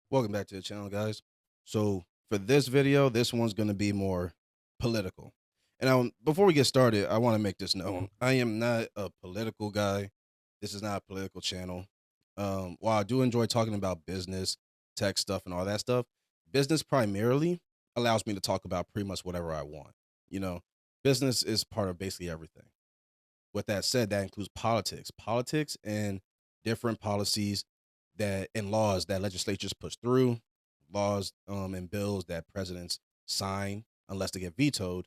Welcome back to the channel, guys. So for this video, this one's going to be more political. And before we get started, I want to make this known. I am not a political guy. This is not a political channel. While I do enjoy talking about business, tech stuff, and all that stuff, business primarily allows me to talk about pretty much whatever I want. You know, business is part of basically everything. With that said, that includes politics and different policies that and laws that legislatures push through, laws and bills that presidents sign unless they get vetoed,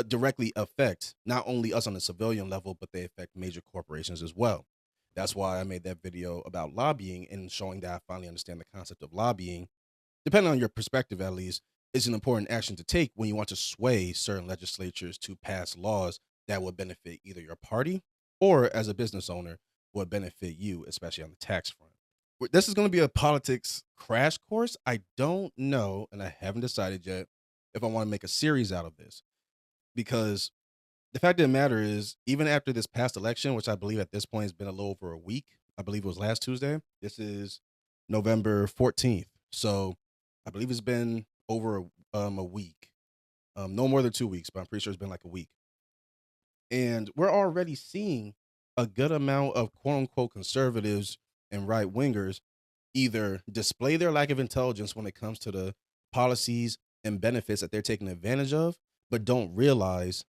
directly affect not only us on the civilian level, but they affect major corporations as well. That's why I made that video about lobbying and showing that I finally understand the concept of lobbying. Depending on your perspective, at least, is an important action to take when you want to sway certain legislatures to pass laws that would benefit either your party or, as a business owner, would benefit you, especially on the tax front. This is going to be a politics crash course. I don't know, and I haven't decided yet if I want to make a series out of this because the fact of the matter is, even after this past election, which I believe at this point has been a little over a week, I believe it was last Tuesday. This is November 14th. So I believe it's been over a week. No more than 2 weeks, but I'm pretty sure it's been like a week. And we're already seeing a good amount of quote unquote conservatives and right wingers either display their lack of intelligence when it comes to the policies and benefits that they're taking advantage of, but don't realize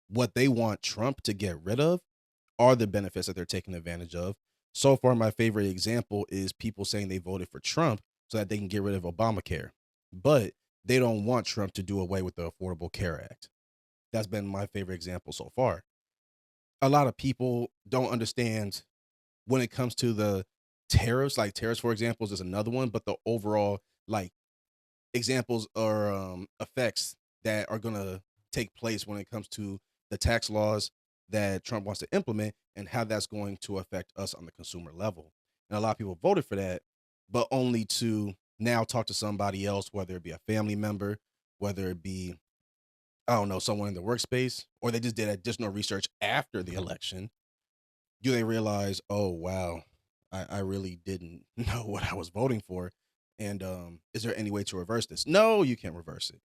what they want Trump to get rid of are the benefits that they're taking advantage of. So far, my favorite example is people saying they voted for Trump so that they can get rid of Obamacare, but they don't want Trump to do away with the Affordable Care Act. That's been my favorite example so far. A lot of people don't understand when it comes to the tariffs, like tariffs, for example, is another one, but the overall like examples or effects that are going to take place when it comes to the tax laws that Trump wants to implement and how that's going to affect us on the consumer level. And a lot of people voted for that, but only to now talk to somebody else, whether it be a family member, whether it be, I don't know, someone in the workspace, or they just did additional research after the election. Do they realize, oh, wow, I really didn't know what I was voting for? And is there any way to reverse this? No, you can't reverse it.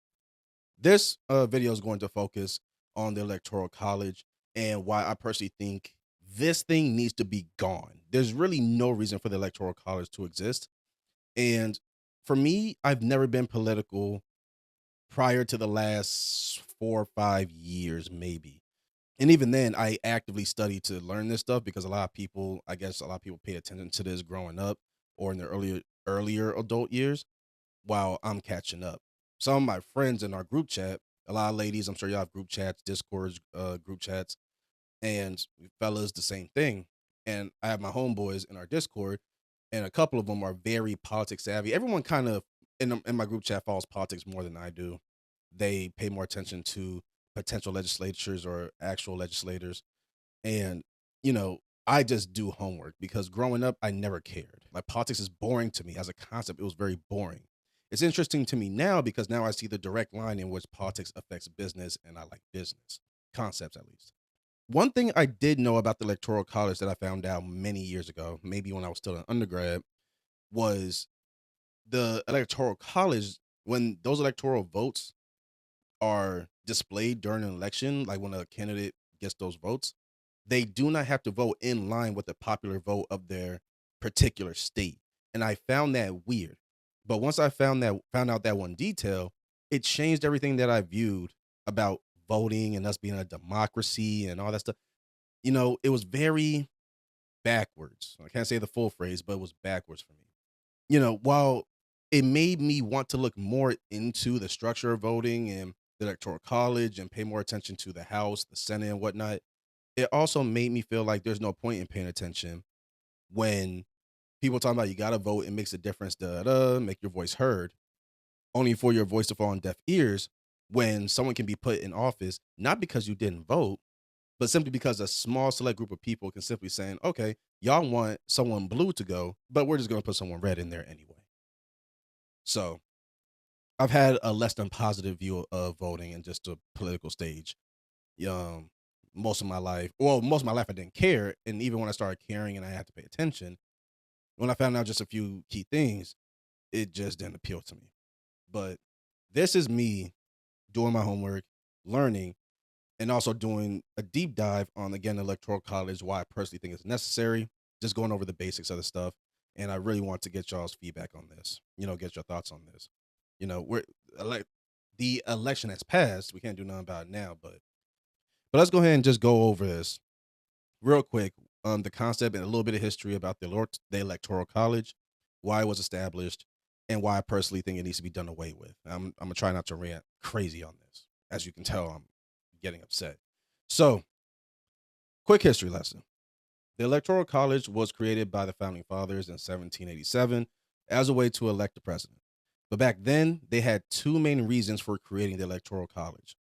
This video is going to focus on the Electoral College and why I personally think this thing needs to be gone. There's really no reason for the Electoral College to exist. And for me, I've never been political prior to the last 4 or 5 years, maybe. And even then, I actively studied to learn this stuff because a lot of people, I guess, a lot of people paid attention to this growing up or in their earlier adult years while I'm catching up. Some of my friends in our group chat, a lot of ladies, I'm sure y'all have group chats, Discords, group chats, and fellas, the same thing. And I have my homeboys in our Discord, and a couple of them are very politics savvy. Everyone kind of in my group chat follows politics more than I do. They pay more attention to potential legislatures or actual legislators. And, you know, I just do homework because growing up, I never cared. Like politics is boring to me as a concept. It was very boring. It's interesting to me now because now I see the direct line in which politics affects business, and I like business concepts at least. One thing I did know about the Electoral College that I found out many years ago, maybe when I was still an undergrad, was the Electoral College, when those electoral votes are displayed during an election, like when a candidate gets those votes, they do not have to vote in line with the popular vote of their particular state. And I found that weird. But once I found out that one detail, it changed everything that I viewed about voting and us being a democracy and all that stuff. It was very backwards. I can't say the full phrase, but it was backwards for me. While it made me want to look more into the structure of voting and the electoral college and pay more attention to the House, the Senate, and whatnot, it also made me feel like there's no point in paying attention when people talking about you got to vote, it makes a difference, make your voice heard, only for your voice to fall on deaf ears when someone can be put in office, not because you didn't vote, but simply because a small select group of people can simply saying, okay, y'all want someone blue to go, but we're just going to put someone red in there anyway. So I've had a less than positive view of voting and just the political stage. Um, most of my life, well, most of my life I didn't care, and even when I started caring and I had to pay attention, when I found out just a few key things, it just didn't appeal to me. But this is me doing my homework, learning, and also doing a deep dive on, again, electoral college, why I personally think it's necessary, just going over the basics of the stuff. And I really want to get y'all's feedback on this, get your thoughts on this. We're like the election has passed. We can't do nothing about it now, but let's go ahead and just go over this real quick. The concept and a little bit of history about the electoral college, why it was established, and why I personally think it needs to be done away with. I'm gonna try not to rant crazy on this. As you can tell, I'm getting upset. So, quick history lesson. The Electoral College was created by the founding fathers in 1787 as a way to elect the president. But back then, they had two main reasons for creating the Electoral College.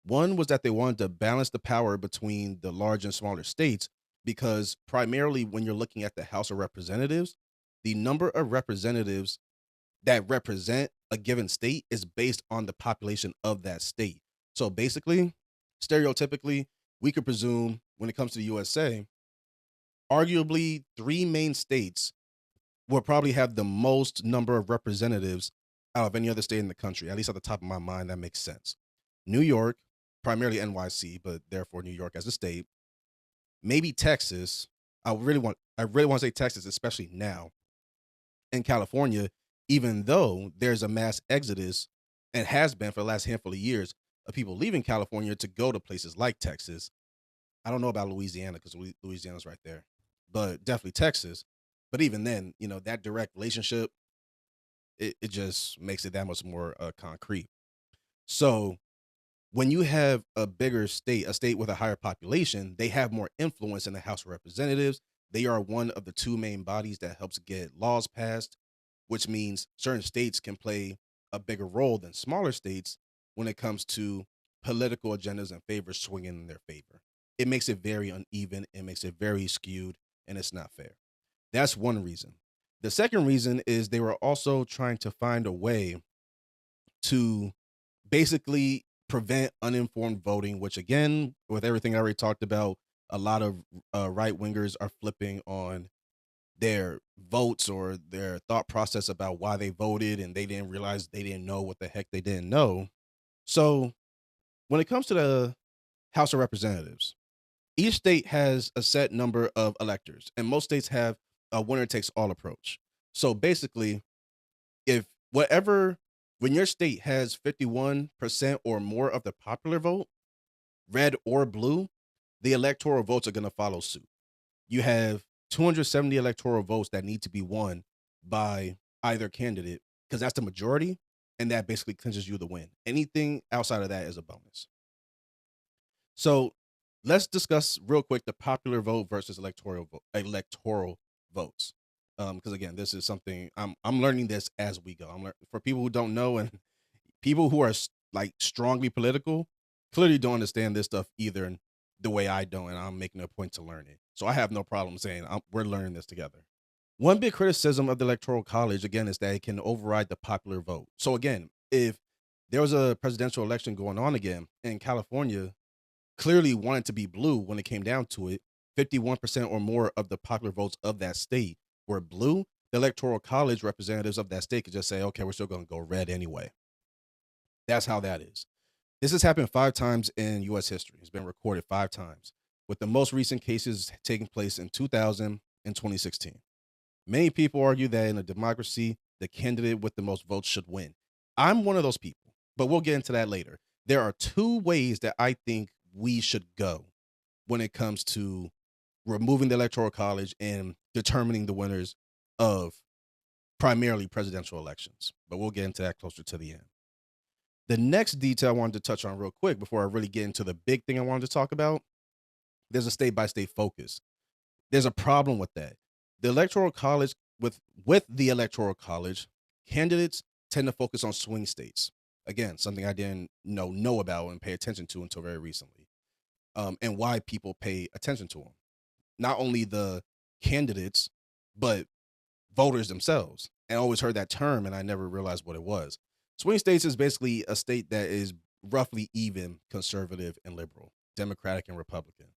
One was that they wanted to balance the power between the large and smaller states, because primarily when you're looking at the House of Representatives, the number of representatives that represent a given state is based on the population of that state. So basically, stereotypically, we could presume when it comes to the USA, arguably three main states will probably have the most number of representatives out of any other state in the country. At least at the top of my mind, that makes sense. New York, primarily NYC, but therefore New York as a state. Maybe Texas. I really want to say Texas, especially now. In California, even though there's a mass exodus and has been for the last handful of years of people leaving California to go to places like Texas. I don't know about Louisiana because Louisiana's right there, but definitely Texas. But even then, that direct relationship, it just makes it that much more concrete. So when you have a bigger state, a state with a higher population, they have more influence in the House of Representatives. They are one of the two main bodies that helps get laws passed, which means certain states can play a bigger role than smaller states when it comes to political agendas and favors swinging in their favor. It makes it very uneven, it makes it very skewed, and it's not fair. That's one reason. The second reason is they were also trying to find a way to basically prevent uninformed voting, which, again, with everything I already talked about, a lot of right wingers are flipping on their votes or their thought process about why they voted, and they didn't realize they didn't know what the heck they didn't know. So when it comes to the House of Representatives, each state has a set number of electors, and most states have a winner takes all approach. So basically, if whatever when your state has 51% or more of the popular vote, red or blue, the electoral votes are going to follow suit. You have 270 electoral votes that need to be won by either candidate, because that's the majority, and that basically clinches you the win. Anything outside of that is a bonus. So let's discuss real quick the popular vote versus electoral votes. Because again, this is something I'm learning this as we go. For people who don't know, and people who are like strongly political clearly don't understand this stuff either the way I don't, and I'm making a point to learn it. So I have no problem saying we're learning this together. One big criticism of the Electoral College, again, is that it can override the popular vote. So again, if there was a presidential election going on again in California, clearly wanted to be blue when it came down to it, 51% or more of the popular votes of that state were blue, the Electoral College representatives of that state could just say, okay, we're still going to go red anyway. That's how that is. This has happened 5 times in US history. It's been recorded 5 times, with the most recent cases taking place in 2000 and 2016. Many people argue that in a democracy, the candidate with the most votes should win. I'm one of those people, but we'll get into that later. There are two ways that I think we should go when it comes to removing the Electoral College and determining the winners of primarily presidential elections. But we'll get into that closer to the end. The next detail I wanted to touch on real quick before I really get into the big thing I wanted to talk about, there's a state by state focus. There's a problem with that. The Electoral College, with the Electoral College, candidates tend to focus on swing states. Again, something I didn't know about and pay attention to until very recently. And why people pay attention to them. Not only the candidates, but voters themselves. And I always heard that term, and I never realized what it was. Swing states is basically a state that is roughly even conservative and liberal, Democratic and Republican.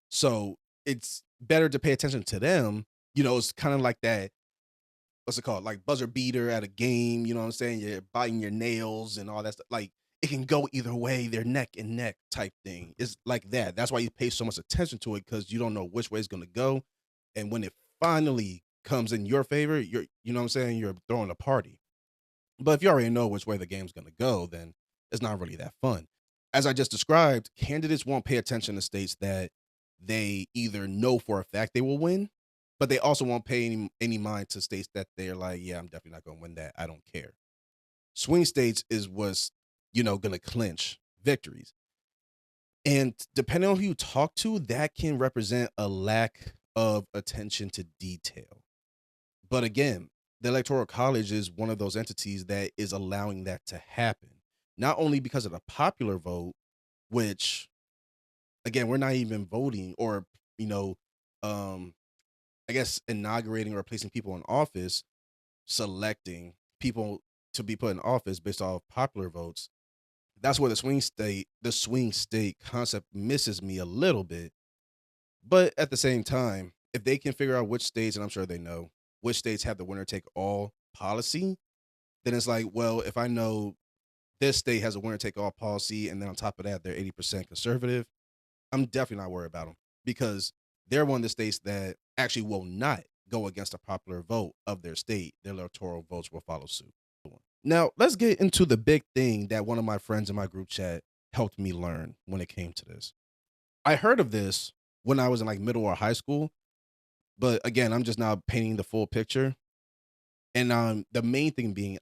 So it's better to pay attention to them. It's kind of like that what's it called? Like buzzer beater at a game, you know what I'm saying? You're biting your nails and all that stuff. Like it can go either way, they're neck and neck type thing. It's like that. That's why you pay so much attention to it because you don't know which way it's gonna go. And when it finally comes in your favor, you know what I'm saying, you're throwing a party. But if you already know which way the game's gonna go, then it's not really that fun. As I just described, candidates won't pay attention to states that they either know for a fact they will win, but they also won't pay any mind to states that they're like, yeah, I'm definitely not gonna win that. I don't care. Swing states is what's, gonna clinch victories. And depending on who you talk to, that can represent a lack of attention to detail. But again, the Electoral College is one of those entities that is allowing that to happen. Not only because of the popular vote, which again, we're not even voting or, you know, um, I guess inaugurating or placing people in office, selecting people to be put in office based off popular votes. That's where the swing state concept misses me a little bit. But at the same time, if they can figure out which states, and I'm sure they know, which states have the winner take all policy, then it's like, well, if I know this state has a winner take all policy, and then on top of that, they're 80% conservative, I'm definitely not worried about them because they're one of the states that actually will not go against a popular vote of their state. Their electoral votes will follow suit. Now, let's get into the big thing that one of my friends in my group chat helped me learn when it came to this. I heard of this when I was in like middle or high school, but again, I'm just now painting the full picture. And the main thing being,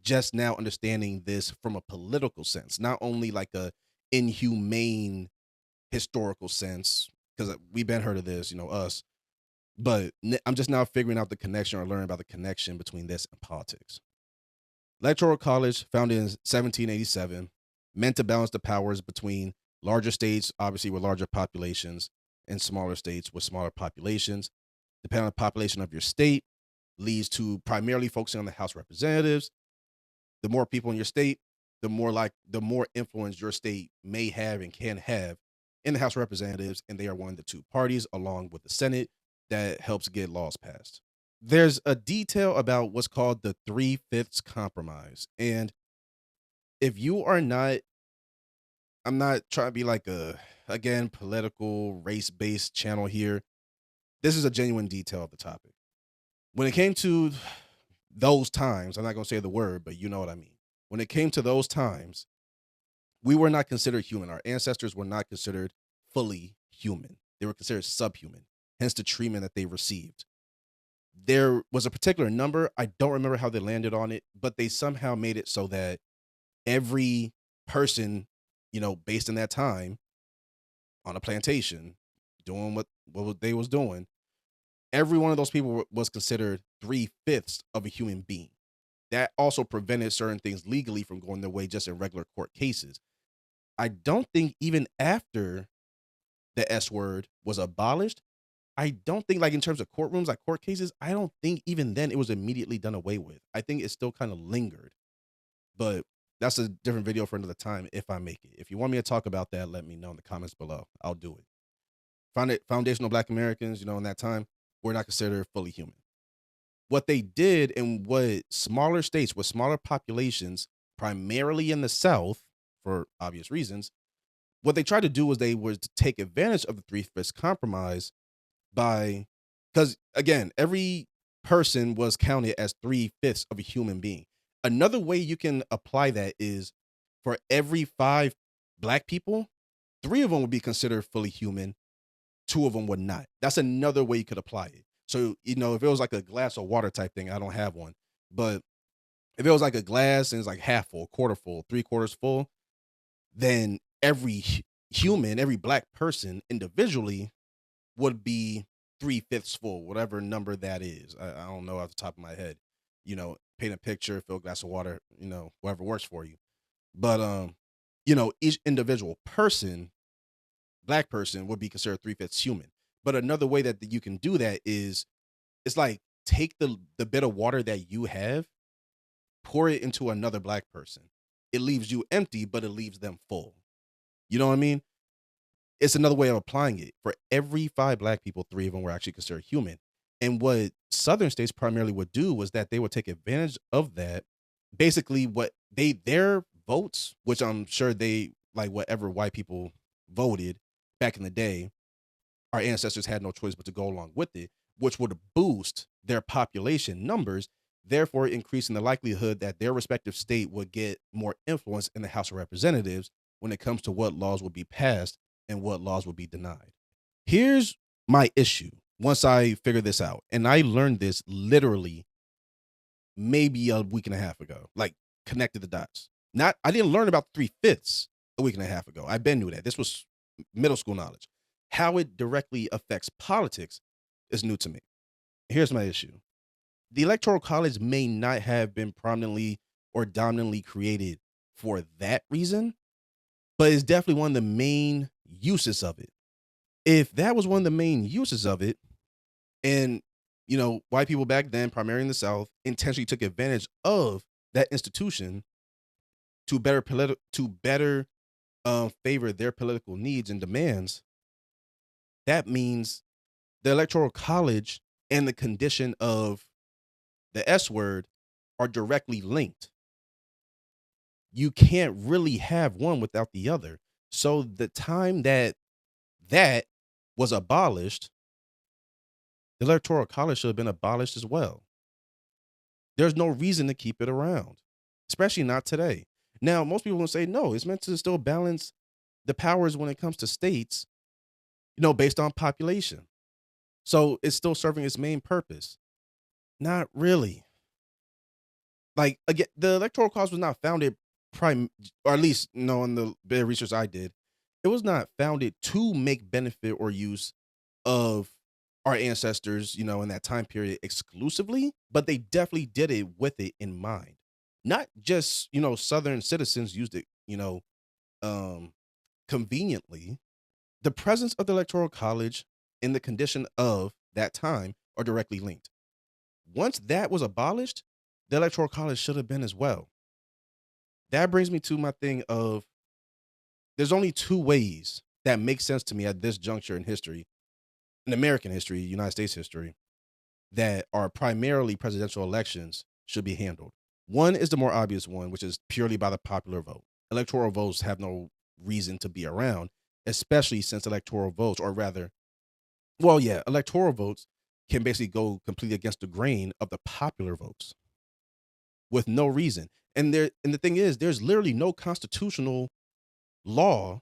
just now understanding this from a political sense, not only like a inhumane historical sense, because we've been heard of this, us, but I'm just now figuring out the connection or learning about the connection between this and politics. Electoral College, founded in 1787, meant to balance the powers between larger states, obviously with larger populations, and smaller states with smaller populations. Depending on the population of your state, leads to primarily focusing on the House of Representatives. The more people in your state, the more influence your state may have and can have in the House of Representatives, and they are one of the two parties, along with the Senate, that helps get laws passed. There's a detail about what's called the three-fifths compromise. And if you are not, I'm not trying to be like again, political, race-based channel here. This is a genuine detail of the topic. When it came to those times, I'm not going to say the word, but you know what I mean. When it came to those times, we were not considered human. Our ancestors were not considered fully human. They were considered subhuman, hence the treatment that they received. There was a particular number. I don't remember how they landed on it, but they somehow made it so that every person, based in that time on a plantation, doing what they was doing, every one of those people was considered three-fifths of a human being. That also prevented certain things legally from going their way just in regular court cases. I don't think even after the S word was abolished, I don't think like in terms of courtrooms, like court cases, I don't think even then it was immediately done away with. I think it still kind of lingered. But that's a different video for another time if I make it. If you want me to talk about that, let me know in the comments below. I'll do it. Foundational Black Americans, in that time, were not considered fully human. What they did and what smaller states with smaller populations, primarily in the South, for obvious reasons, what they tried to do was they were to take advantage of the three-fifths compromise by, because again, every person was counted as three-fifths of a human being. Another way you can apply that is for every 5 Black people, 3 of them would be considered fully human, 2 of them would not. That's another way you could apply it. So, if it was like a glass of water type thing, I don't have one. But if it was like a glass and it's like half full, quarter full, 3/4 full, then every human, every Black person individually would be 3/5 full, whatever number that is. I don't know off the top of my head. Paint a picture, fill a glass of water, whatever works for you. But each individual person, Black person, would be considered three-fifths human. But another way that you can do that is it's like take the bit of water that you have, pour it into another Black person. It leaves you empty, but it leaves them full. You know what I mean? It's another way of applying it. For every 5 Black people, 3 of them were actually considered human. And what southern states primarily would do was that they would take advantage of that. Basically, what their votes, which I'm sure they like whatever white people voted back in the day, our ancestors had no choice but to go along with it, which would boost their population numbers, therefore increasing the likelihood that their respective state would get more influence in the House of Representatives when it comes to what laws would be passed and what laws would be denied. Here's my issue once I figured this out, and I learned this literally maybe a week and a half ago, like connected the dots. Not, I didn't learn about three fifths a week and a half ago. I been knew that. This was middle school knowledge. How it directly affects politics is new to me. Here's my issue. The Electoral College may not have been prominently or dominantly created for that reason, but it's definitely one of the main uses of it. If that was one of the main uses of it, and white people back then, primarily in the South, intentionally took advantage of that institution to better favor their political needs and demands, that means the Electoral College and the condition of the S word are directly linked. You can't really have one without the other. So the time that was abolished, the Electoral College should have been abolished as well. There's no reason to keep it around, especially not today. Now, most people will say, no, it's meant to still balance the powers when it comes to states, based on population. So it's still serving its main purpose. Not really. Like, again, the Electoral College was not founded or at least, in the bit of research I did, it was not founded to make benefit or use of our ancestors, in that time period exclusively, but they definitely did it with it in mind. Not just, Southern citizens used it, um, conveniently. The presence of the Electoral College and the condition of that time are directly linked. Once that was abolished, the Electoral College should have been as well. That brings me to my thing of there's only two ways that make sense to me at this juncture in history, in American history, United States history, that are primarily presidential elections should be handled. One is the more obvious one, which is purely by the popular vote. Electoral votes have no reason to be around, especially since electoral votes, or rather, well, yeah, electoral votes can basically go completely against the grain of the popular votes with no reason. And the thing is, there's literally no constitutional law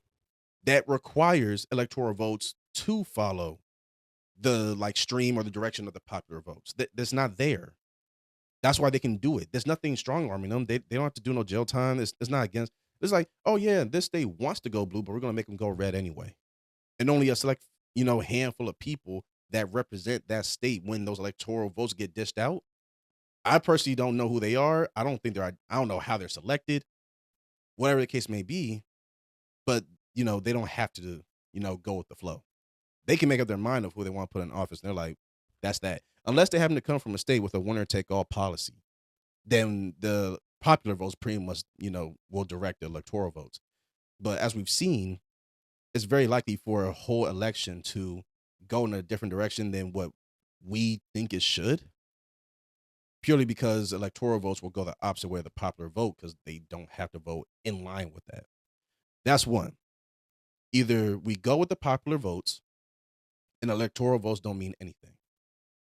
that requires electoral votes to follow the like stream or the direction of the popular votes. That's not there. That's why they can do it. There's nothing strong arming them. They don't have to do no jail time. It's not against. It's like, oh yeah, this state wants to go blue, but we're gonna make them go red anyway. And only a select, handful of people that represent that state when those electoral votes get dished out. I personally don't know who they are. I don't think they're. I don't know how they're selected. Whatever the case may be, but they don't have to, go with the flow. They can make up their mind of who they want to put in office. And they're like, that's that. Unless they happen to come from a state with a winner take all policy, then the popular votes pretty much, will direct the electoral votes. But as we've seen, it's very likely for a whole election to go in a different direction than what we think it should, purely because electoral votes will go the opposite way of the popular vote because they don't have to vote in line with that. That's one. Either we go with the popular votes and electoral votes don't mean anything,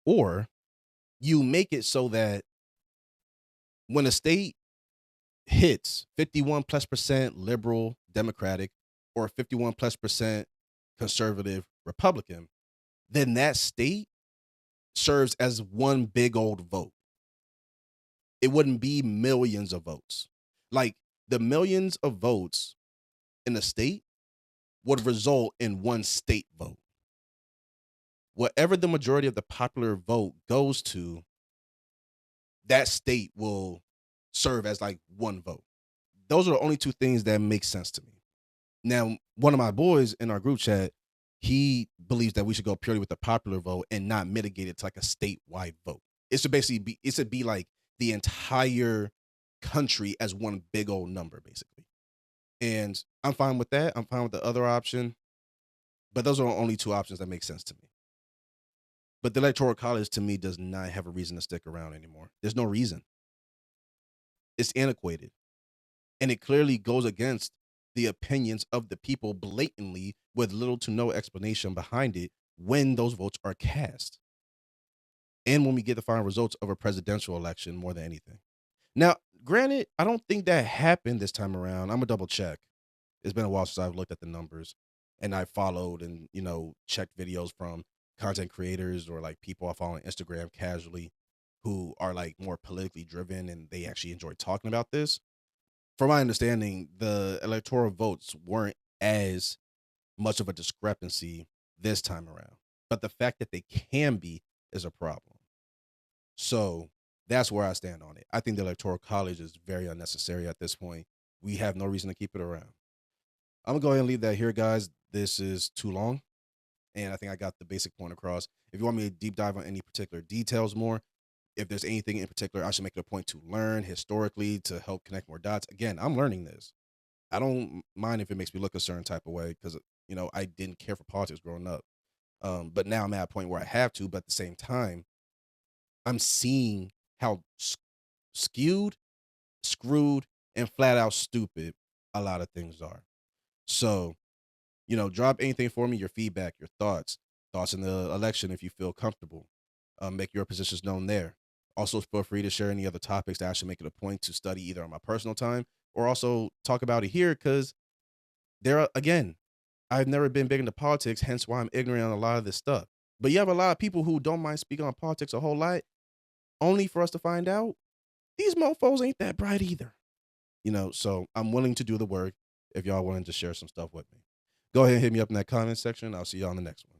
or you make it so that when a state hits 51 plus percent liberal Democratic or 51 plus percent conservative Republican, then that state serves as one big old vote. It wouldn't be millions of votes. Like the millions of votes in a state would result in one state vote. Whatever the majority of the popular vote goes to, that state will serve as like one vote. Those are the only two things that make sense to me. Now, one of my boys in our group chat, he believes that we should go purely with the popular vote and not mitigate it to like a statewide vote. It should be like the entire country as one big old number, basically. And I'm fine with that. I'm fine with the other option. But those are the only two options that make sense to me. But the electoral college to me does not have a reason to stick around anymore. There's no reason. It's antiquated. And it clearly goes against the opinions of the people blatantly with little to no explanation behind it when those votes are cast and when we get the final results of a presidential election more than anything. Now, granted, I don't think that happened this time around. I'm gonna double check. It's been a while since I've looked at the numbers and I followed and, checked videos from content creators or like people I follow on Instagram casually who are like more politically driven and they actually enjoy talking about this. From my understanding, the electoral votes weren't as much of a discrepancy this time around. But the fact that they can be is a problem. So that's where I stand on it. I think the electoral college is very unnecessary at this point. We have no reason to keep it around. I'm gonna go ahead and leave that here, guys. This is too long, and I think I got the basic point across. If you want me to deep dive on any particular details more, if there's anything in particular I should make it a point to learn historically to help connect more dots, again, I'm learning this. I don't mind if it makes me look a certain type of way because I didn't care for politics growing up. But now I'm at a point where I have to. But at the same time, I'm seeing how skewed, screwed, and flat out stupid a lot of things are. So, drop anything for me, your feedback, your thoughts in the election if you feel comfortable. Make your positions known there. Also, feel free to share any other topics that I should make it a point to study either on my personal time or also talk about it here because there are, again, I've never been big into politics, hence why I'm ignorant on a lot of this stuff. But you have a lot of people who don't mind speaking on politics a whole lot, only for us to find out these mofos ain't that bright either. So I'm willing to do the work if y'all willing to share some stuff with me. Go ahead and hit me up in that comment section. I'll see y'all on the next one.